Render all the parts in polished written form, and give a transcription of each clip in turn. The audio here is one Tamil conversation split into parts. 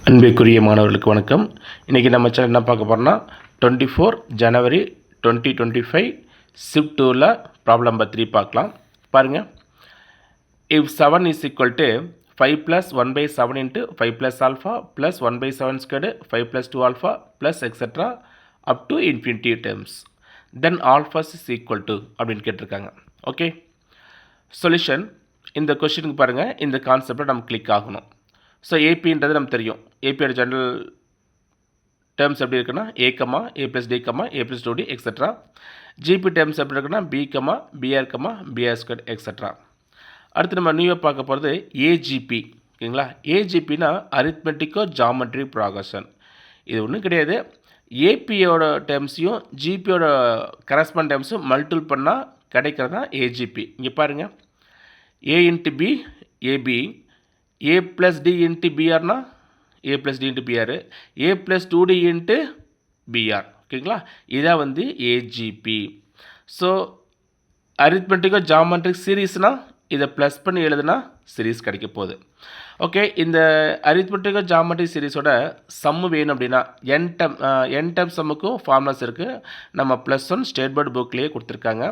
அன்பிற்குரிய மாணவர்களுக்கு வணக்கம். இன்றைக்கி நம்ம சேனல் என்ன பார்க்க போகிறோம்னா 24 ஜனவரி 2025 ஷிஃப்ட் 2ல் ப்ராப்ளம் நம்பர் 3 பார்க்கலாம். பாருங்கள், if 7 is equal to 5 plus 1 by 7 into 5 plus alpha plus 1 by 7 squared 5 plus 2 alpha plus etcetera up to infinity terms then alpha is equal to அப்படின்னு கேட்டிருக்காங்க. ஓகே, சொல்யூஷன் இந்த கொஸ்டினுக்கு பாருங்கள், இந்த கான்செப்டை நம்ம கிளிக் ஆகணும். ஸோ ஏபின்றது நமக்கு தெரியும். ஏபியோட ஜென்ரல் டேர்ம்ஸ் எப்படி இருக்குன்னா A comma A plus D comma A plus two D etcetera. GP terms எப்படி இருக்குன்னா B comma B R square etcetera. அடுத்து நம்ம நியூவாக பார்க்க போகிறது ஏஜிபி. ஓகேங்களா, ஏஜிபினா அரித்மெட்டிக்கோ ஜாமெட்ரி ப்ராக்ரஷன். இது ஒன்றும் கிடையாது. ஏபியோட டேர்ம்ஸையும் ஜிபியோட கரஸ்பாண்ட் டேர்ம்ஸும் மல்டிபிள் பண்ணால் கிடைக்கிறது தான் ஏஜிபி. இங்கே பாருங்கள், A into B AB, A plus D into பிஆர்னா A plus D into PR, A plus 2டி into PR. ஓகேங்களா, இதான் வந்து ஏஜிபி. ஸோ அரித்மெட்டிக்கோ ஜாமெட்ரிக் சீரீஸ்னால் இதை ப்ளஸ் பண்ணி எழுதுனா சீரீஸ் கிடைக்க போகுது. ஓகே, இந்த அரித்மெட்டிக்கோ ஜாமெட்ரிக் சீரீஸோட சம்மு வேணும் அப்படின்னா என் டம் சம்முக்கும் ஃபார்முலாஸ் இருக்குது. நம்ம +1 ஸ்டேட் போர்டு புக்லேயே கொடுத்துருக்காங்க.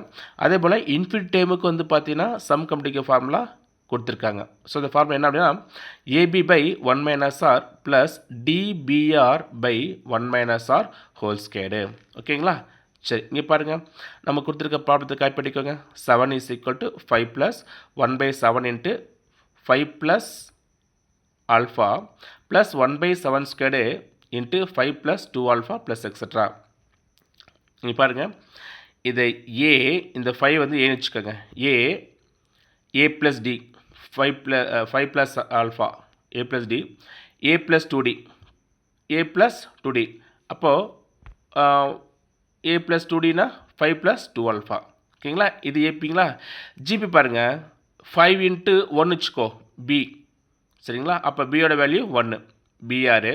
அதே போல் இன்ஃபினிட் டைமுக்கு வந்து பார்த்தீங்கன்னா சம் கம்ப்ளீட் ஃபார்முலா கொடுத்துருக்காங்க. ஸோ இந்த ஃபார்முலா என்ன அப்படின்னா A B by 1 minus R plus D B R by 1 minus R whole squared. ஓகேங்களா, சரி இங்கே பாருங்கள், நம்ம கொடுத்துருக்க ப்ராப்ளத்தை காப்பி பண்ணிக்கோங்க. 7 is equal to 5 plus 1 by 7 into 5 plus alpha plus 1 by 7 squared into 5 plus 2 alpha plus etcetera. இங்கே பாருங்கள், இதை ஏ இந்த 5 வந்து ஏன்னு வச்சுக்கோங்க. A plus D 5 plus alpha A plus D, A plus two D அப்போது ஏ ப்ளஸ் 2டினா 5 ப்ளஸ் 2 ஆல்ஃபா. ஓகேங்களா, இது ஏபிங்களா. ஜிபி பாருங்கள், 5 இன்ட்டு 1 வச்சுக்கோ பி. சரிங்களா, அப்போ பியோட வேல்யூ 1 பிஆர்.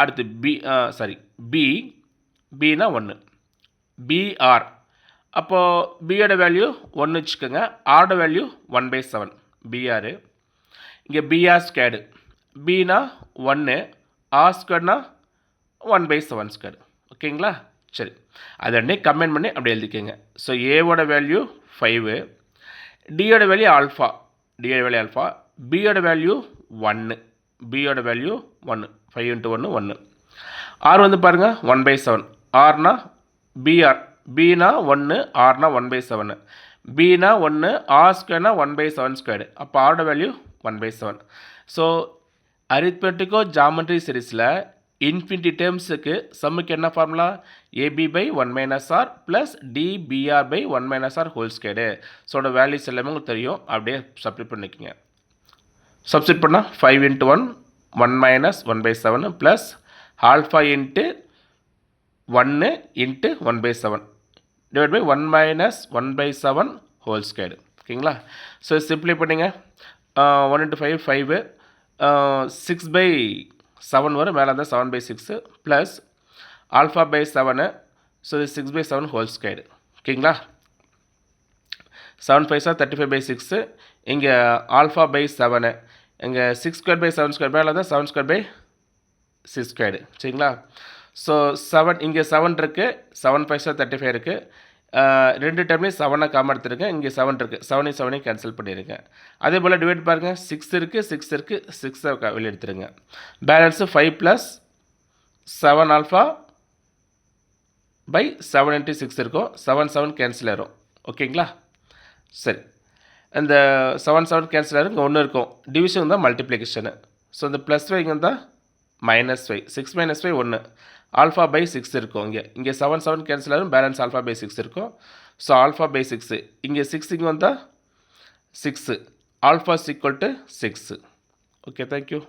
அடுத்து பினா 1 பிஆர். அப்போது பியோட வேல்யூ 1 வச்சுக்கோங்க, ஆரோட வேல்யூ 1 பை 7 பிஆர். இங்கே பிஆர் ஸ்கொயர்டு, பினா 1, ஆர் ஸ்கொயர்னா 1 பை 7 ஸ்கொயர்டு. ஓகேங்களா, சரி அதை ரெண்டே கம்பைன் பண்ணி அப்படி எழுதிக்கோங்க. ஸோ ஏவோட வேல்யூ 5, டியோட வேல்யூ ஆல்ஃபா, பியோட வேல்யூ 1, 5 இன்ட்டு 1 1. ஆர் வந்து பாருங்கள் 1 பை 7, ஆர்னா பிஆர், பினா 1, ஆர்னா 1 பை 7, பினா 1, ஆர் ஸ்கொயர்னா 1 பை 7 ஸ்கொயர்டு. அப்போ ஆரோட வேல்யூ 1 பை 7. ஸோ அரித்மெட்டிக்கோ ஜாமெட்ரி சீரீஸில் இன்ஃபினிட்டி டேர்ம்ஸுக்கு சம்முக்கு என்ன formula A B by 1 minus R plus D B R by 1 minus R whole squared. ஸோட வேல்யூஸ் எல்லாமே உங்களுக்கு தெரியும், அப்படியே சப்ஸ்டிட் பண்ணிக்கோங்க. சப்ஸ்டிட் பண்ணால் 5 into 1 minus 1 by 7 plus alpha into 1 into 1 by 7 divide by 1 minus 1 by 7 whole squared. ஓகேங்களா, ஸோ சிம்பிளை பண்ணிங்க. 1 இன்ட்டு 5 5, 6 பை 7 வரும், மேலே இருந்தால் 7 by 6 plus alpha by 7, so இது 6 பை 7 ஹோல் ஸ்கொயர்டு. ஓகேங்களா, 7 5 35 பை 6, இங்கே ஆல்ஃபா பை 7, இங்கே 6 ஸ்கொயர் பை 7 ஸ்கொயர், மேலே இருந்தால் 7 ஸ்கொயர் பை 6 ஸ்கொயர்டு. சரிங்களா, ஸோ 7 இங்கே 7 இருக்குது, 7 5 35 இருக்குது. ரெண்டு டைம்லேயும் 7 காமன் எடுத்துருக்கேன். இங்கே 7 இருக்குது, 7 கேன்சல் பண்ணியிருக்கேன். அதே போல் டிவைட் பாருங்கள், 6 இருக்குது, 6 வெளியே எடுத்துருங்க. Balance 5 plus 7 alpha by 7 into 6 இருக்கும், 7 கேன்சல் ஆயிரும். ஓகேங்களா, சரி இந்த 7 கேன்சல் ஆயிரும். இங்கே 1 இருக்கும், டிவிஷன் தான் மல்டிப்ளிகேஷனு. ஸோ இந்த ப்ளஸ் 5 இங்கே இருந்தால் -5, 6 - 5 1, ஆல்ஃபா பை 6 இருக்கும். இங்கே 7 கேன்சல் ஆகும், பேலன்ஸ் ஆல்ஃபா பை 6 இருக்கும். ஸோ ஆல்ஃபா பை 6, இங்கே 6 இங்கே வந்தால் 6, ஆல்ஃபா = 6. Okay, thank you.